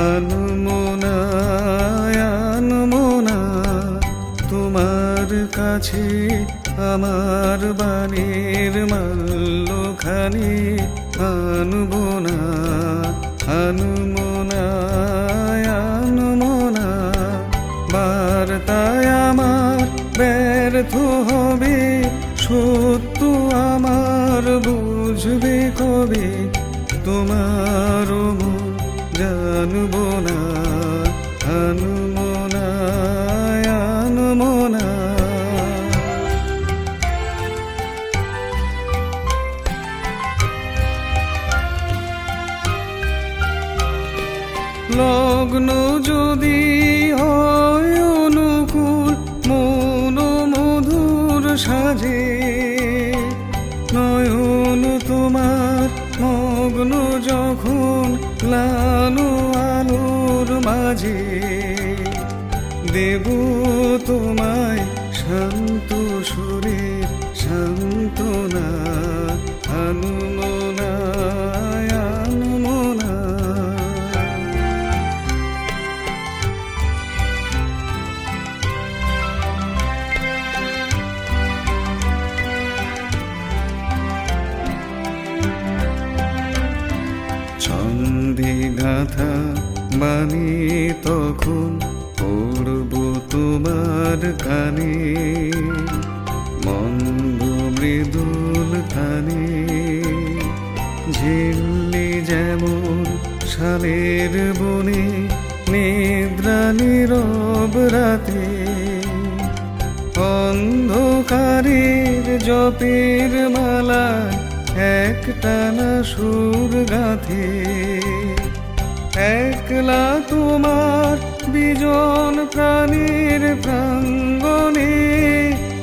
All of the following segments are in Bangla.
আনমনা আনমনা তোমার কাছে আমার বাণীর মাল্যখানি আনবো না আনমনা আনমনা বার্তায় আমার ব্যর্থ হবে সত্য আমার বুঝবে কবে তোমার মন জানবো না আনমনা আনমনা লগ্ন যদি হয় অনুকূল মন মধুর সাজে নয়ন তোমার মগ্ন যখন লালু আলোর মাঝে দেব তোমায় শান্ত সুরে শান্তনা আনমনা আনমনা ছন্দে গাথা বাণী তখন পড়ব তোমার কানে মন্দ মৃদুল কানে ঝিল্লি যেমন শালের বনে নিদ্রা নীরব রাতে অন্ধকারের জপের মালা একটানা সুর গাথে একলা তোমার বিজন প্রাণীর প্রাঙ্গণে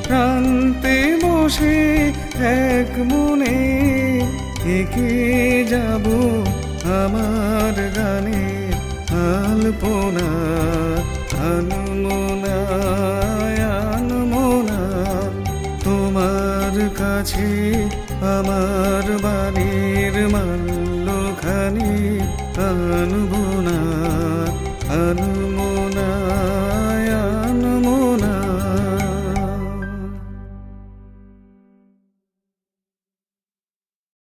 প্রান্তে বসে এক মনে একে যাব আমার গানে আলপনা আনমনা আনমনা তোমার কাছে আমার বাণীর